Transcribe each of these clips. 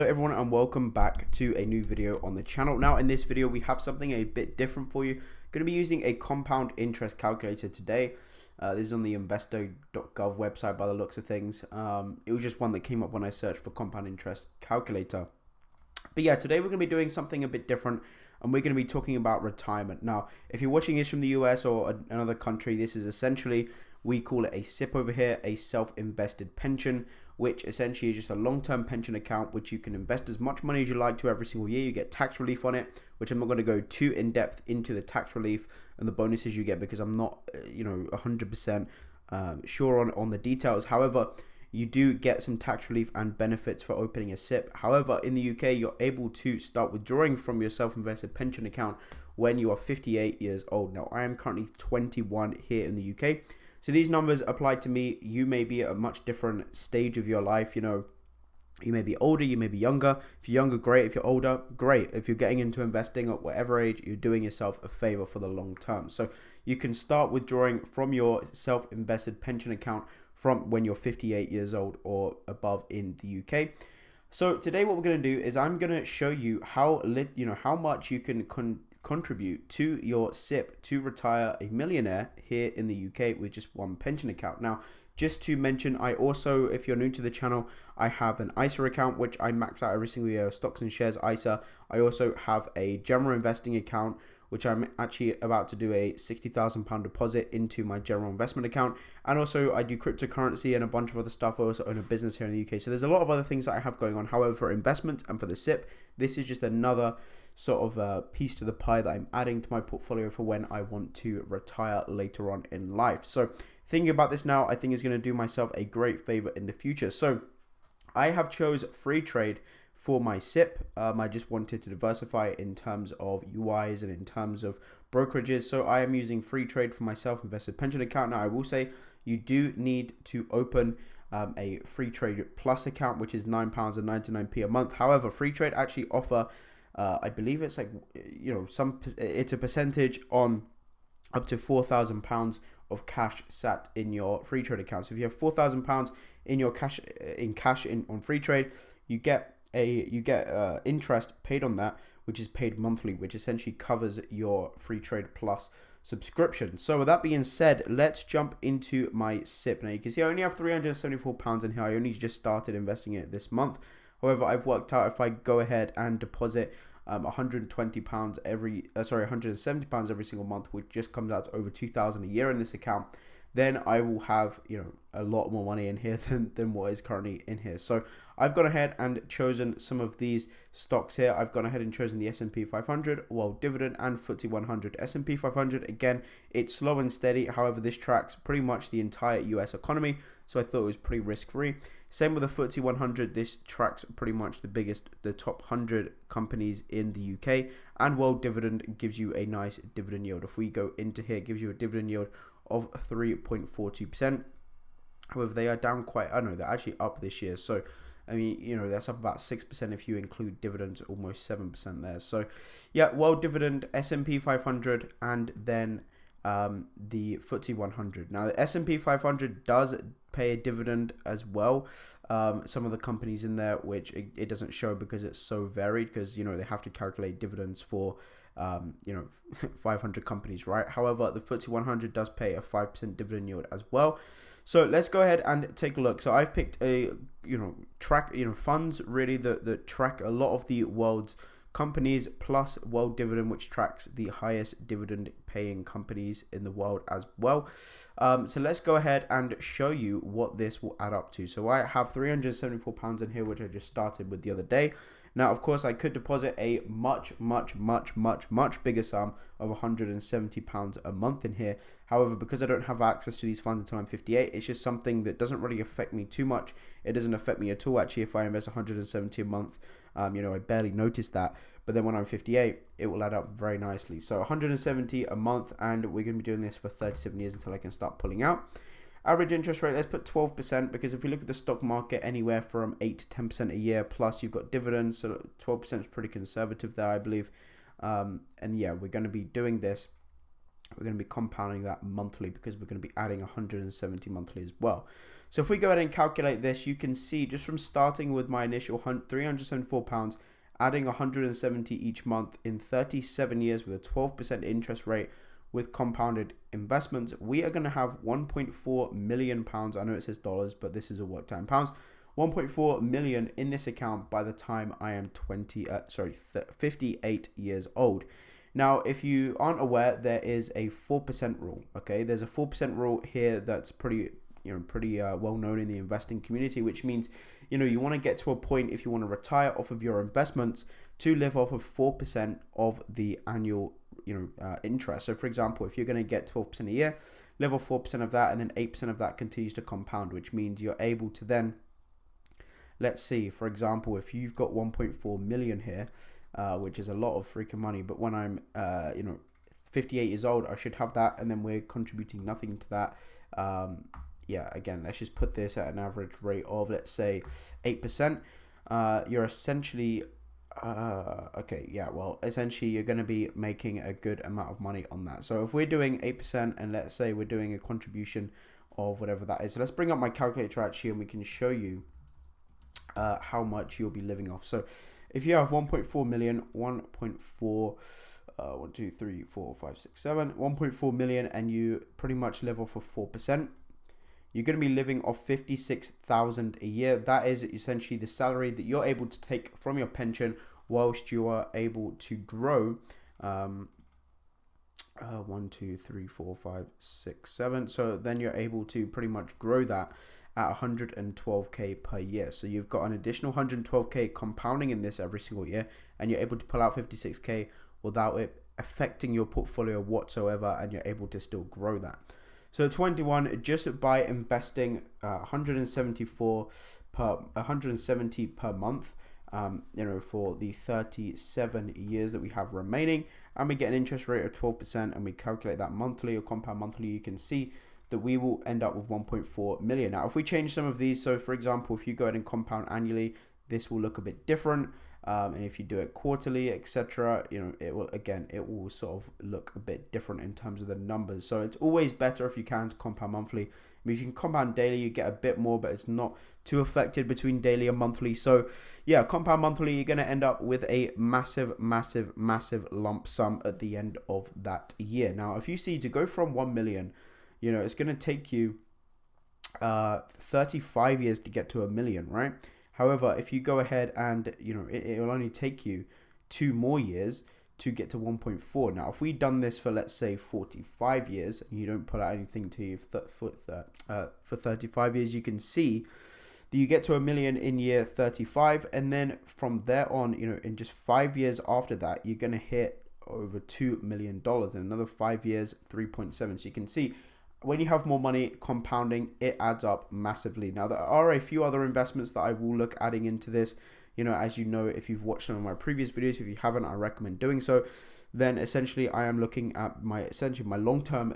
Hello everyone and welcome back to a new video on the channel. Now in this video we have something a bit different for you. Going to be using a compound interest calculator today. This is on the investor.gov website by the looks of things. It was just one that came up when I searched for compound interest calculator. But yeah, today we're going to be doing something a bit different and we're going to be talking about retirement. Now, if you're watching this from the US or another country, this is essentially, we call it a Sipp over here, a self-invested pension, which essentially is just a long-term pension account which you can invest as much money as you like to every single year. You get tax relief on it, which I'm not going to go too in-depth into the tax relief and the bonuses you get because I'm not, 100% sure on the details. However, you do get some tax relief and benefits for opening a Sipp. However, in the UK, you're able to start withdrawing from your self-invested pension account when you are 58 years old. Now, I am currently 21 here in the UK. So these numbers apply to me. You may be at a much different stage of your life. You may be older, you may be younger. If you're younger, great. If you're older, great. If you're getting into investing at whatever age, you're doing yourself a favor for the long term. So you can start withdrawing from your self-invested pension account from when you're 58 years old or above in the UK. So today what we're going to do is I'm going to show you how much you can contribute to your Sipp to retire a millionaire here in the UK with just one pension account. Now, just to mention, I also, if you're new to the channel, I have an ISA account which I max out every single year, stocks and shares ISA. I also have a general investing account which I'm actually about to do a £60,000 deposit into my general investment account. And also I do cryptocurrency and a bunch of other stuff. I also own a business here in the UK. So there's a lot of other things that I have going on. However, for investments and for the Sipp, this is just another sort of piece to the pie that I'm adding to my portfolio for when I want to retire later on in life. So thinking about this now, I think is going to do myself a great favor in the future. So I have chose free trade for my Sipp. I just wanted to diversify in terms of UIs and in terms of brokerages. So I am using free trade for my self-invested pension account. Now I will say you do need to open a free trade plus account, which is £9.99 a month. However, free trade actually offer, I believe it's like, it's a percentage on up to £4,000 of cash sat in your free trade account. So if you have £4,000 in your cash on free trade, you get interest paid on that, which is paid monthly, which essentially covers your free trade plus subscription. So with that being said, let's jump into my Sipp. Now you can see I only have £374 in here. I only just started investing in it this month. However, I've worked out if I go ahead and deposit £170 every single month, which just comes out to over £2,000 a year in this account, then I will have a lot more money in here than what is currently in here. So I've gone ahead and chosen some of these stocks here. I've gone ahead and chosen the S&P 500, World Dividend, and FTSE 100. S&P 500, again, it's slow and steady. However, this tracks pretty much the entire US economy, so I thought it was pretty risk-free. Same with the FTSE 100. This tracks pretty much the top 100 companies in the UK, and World Dividend gives you a nice dividend yield. If we go into here, it gives you a dividend yield of 3.42%. However, they are down quite, they're actually up this year. So, I mean, that's up about 6% if you include dividends, almost 7% there. So, yeah, World Dividend, S&P 500, and then the FTSE 100. Now, the S&P 500 does pay a dividend as well. Some of the companies in there, which it doesn't show because it's so varied, because, they have to calculate dividends for 500 companies, right? However, the FTSE 100 does pay a 5% dividend yield as well. So let's go ahead and take a look. So I've picked a funds really that track a lot of the world's companies, plus World Dividend, which tracks the highest dividend paying companies in the world as well. So let's go ahead and show you what this will add up to. So I have £374 in here, which I just started with the other day. Now, of course, I could deposit a much bigger sum of £170 a month in here. However, because I don't have access to these funds until I'm 58, it's just something that doesn't really affect me too much. It doesn't affect me at all, actually, if I invest £170 a month. I barely notice that. But then when I'm 58, it will add up very nicely. So £170 a month, and we're going to be doing this for 37 years until I can start pulling out. Average interest rate, let's put 12%, because if we look at the stock market, anywhere from 8 to 10% a year, plus you've got dividends, so 12% is pretty conservative there, I believe. And yeah, we're going to be doing this. We're going to be compounding that monthly because we're going to be adding 170 monthly as well. So if we go ahead and calculate this, you can see just from starting with my initial £374, adding 170 each month in 37 years with a 12% interest rate with compounded investments, we are going to have £1.4 million. I know it says dollars, but this is a worked out in pounds. 1.4 million in this account by the time I am 58 years old. Now, if you aren't aware, there is a 4% rule. Okay, there's a 4% rule here that's pretty well known in the investing community, which means you want to get to a point, if you want to retire off of your investments, to live off of 4% of the annual interest. So for example, if you're going to get 12% a year, live off 4% of that, and then 8% of that continues to compound, which means you're able to then, let's see, for example, if you've got 1.4 million here, which is a lot of freaking money, but when I'm 58 years old, I should have that, and then we're contributing nothing to that. Yeah, again, let's just put this at an average rate of, let's say, 8%. You're essentially essentially you're going to be making a good amount of money on that. So if we're doing 8%, and let's say we're doing a contribution of whatever that is, so let's bring up my calculator actually, and we can show you how much you'll be living off. So if you have 1.4 million, 1.4 million, and you pretty much live off of 4%, you're going to be living off 56,000 a year. That is essentially the salary that you're able to take from your pension whilst you are able to grow 1, 2, 3, 4, 5, 6, 7. So then you're able to pretty much grow that at 112k per year. So you've got an additional 112k compounding in this every single year, and you're able to pull out 56k without it affecting your portfolio whatsoever, and you're able to still grow that. So 21, just by investing 170 per month, for the 37 years that we have remaining, and we get an interest rate of 12%, and we calculate that monthly or compound monthly, you can see that we will end up with 1.4 million. Now, if we change some of these, so for example, if you go ahead and compound annually, this will look a bit different. And if you do it quarterly, etc., it will sort of look a bit different in terms of the numbers. So it's always better if you can to compound monthly. I mean, if you can compound daily, you get a bit more, but it's not too affected between daily and monthly. So yeah, compound monthly, you're going to end up with a massive lump sum at the end of that year. Now, if you see, to go from 1 million, it's going to take you 35 years to get to 1 million, right? However, if you go ahead and, it will only take you 2 more years to get to 1.4. Now, if we done this for, let's say, 45 years, and you don't put out anything to you for 35 years, you can see that you get to 1 million in year 35. And then from there on, in just 5 years after that, you're going to hit over $2 million. In another 5 years, 3.7. So you can see, when you have more money compounding, it adds up massively. Now, there are a few other investments that I will look adding into this. As you know, if you've watched some of my previous videos, if you haven't, I recommend doing so. Then essentially, I am looking at my long-term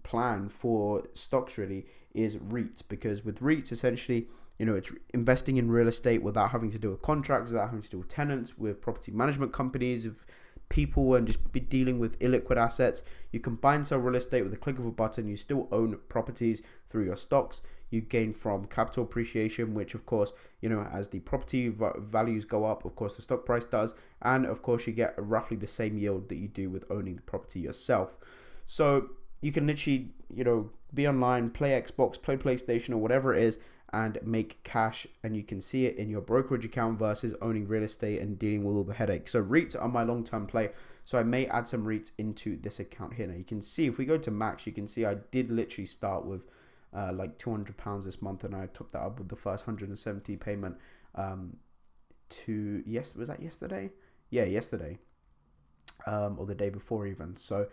plan for stocks really is REITs, because with REITs, essentially, it's investing in real estate without having to deal with contracts, without having to deal with tenants, with property management companies, of people, and just be dealing with illiquid assets. You can buy and sell real estate with a click of a button. You still own properties through your stocks. You gain from capital appreciation, which of course, as the property values go up, of course the stock price does, and of course you get roughly the same yield that you do with owning the property yourself. So you can literally, be online, play Xbox, play PlayStation, or whatever it is, and make cash, and you can see it in your brokerage account versus owning real estate and dealing with all the headaches. So REITs are my long-term play, so I may add some REITs into this account here. Now you can see, if we go to max, you can see I did literally start with like £200 this month, and I topped that up with the first 170 payment was that yesterday? Yeah, yesterday, or the day before even. So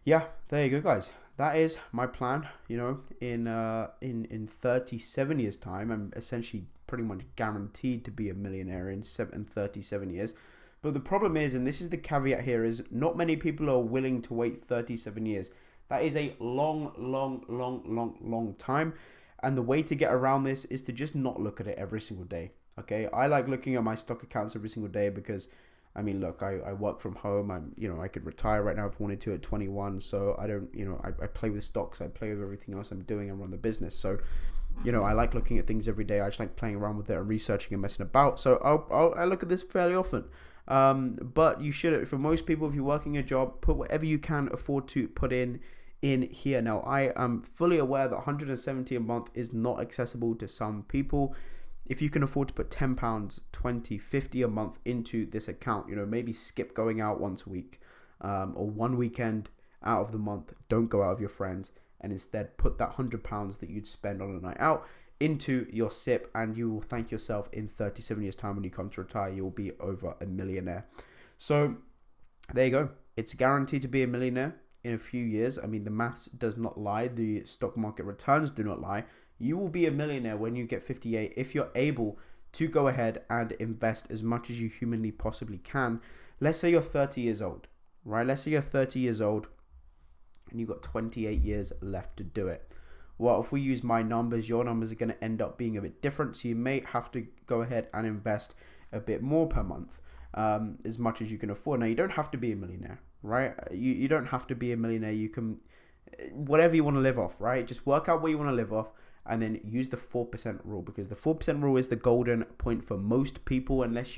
yeah, there you go, guys. That is my plan. In 37 years time, I'm essentially pretty much guaranteed to be a millionaire in 37 years. But the problem is, and this is the caveat here, is not many people are willing to wait 37 years. That is a long time. And the way to get around this is to just not look at it every single day. Okay, I like looking at my stock accounts every single day because, I mean, look, I work from home. I could retire right now if I wanted to at 21. So I don't, I play with stocks. I play with everything else I'm doing. I run the business. So you know, I like looking at things every day. I just like playing around with it and researching and messing about. So I look at this fairly often. But you should, for most people, if you're working a job, put whatever you can afford to put in here. Now, I am fully aware that 170 a month is not accessible to some people. If you can afford to put £10, 20, 50 a month into this account, you know, maybe skip going out once a week, or one weekend out of the month. Don't go out with your friends, and instead put that £100 that you'd spend on a night out into your Sipp, and you will thank yourself in 37 years time when you come to retire. You'll be over a millionaire. So there you go. It's guaranteed to be a millionaire in a few years. I mean, the maths does not lie. The stock market returns do not lie. You will be a millionaire when you get 58 if you're able to go ahead and invest as much as you humanly possibly can. Let's say you're 30 years old, right? Let's say you're 30 years old and you've got 28 years left to do it. Well, if we use my numbers, your numbers are going to end up being a bit different. So you may have to go ahead and invest a bit more per month, as much as you can afford. Now, you don't have to be a millionaire, right? You don't have to be a millionaire. You can, whatever you want to live off, right? Just work out what you want to live off, and then use the 4% rule, because the 4% rule is the golden point for most people, unless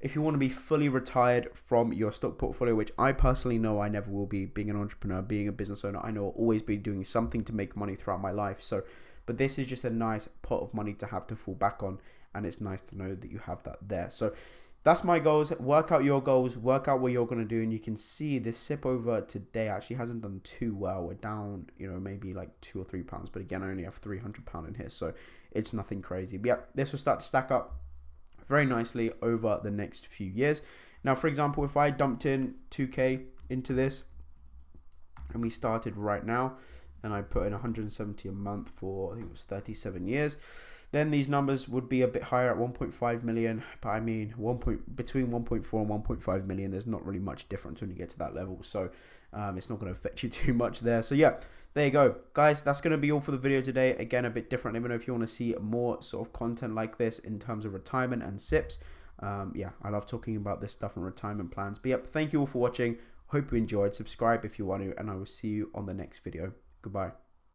if you want to be fully retired from your stock portfolio, which I personally know I never will be. Being an entrepreneur, being a business owner, I know I'll always be doing something to make money throughout my life. So, but this is just a nice pot of money to have to fall back on, and it's nice to know that you have that there. So that's my goals. Work out your goals, work out what you're going to do, and you can see this Sipp over today actually hasn't done too well. We're down, you know, maybe like £2 or £3, but again, I only have £300 in here, so it's nothing crazy. But yeah, this will start to stack up very nicely over the next few years. Now, for example, if I dumped in 2K into this and we started right now, and I put in 170 a month for, I think it was 37 years, then these numbers would be a bit higher at 1.5 million. But I mean, between 1.4 and 1.5 million, there's not really much difference when you get to that level. So it's not going to affect you too much there. So yeah, there you go, guys. That's going to be all for the video today. Again, a bit different. Let me know if you want to see more sort of content like this in terms of retirement and Sipps. Yeah, I love talking about this stuff and retirement plans. But yep, thank you all for watching. Hope you enjoyed. Subscribe if you want to, and I will see you on the next video. Goodbye.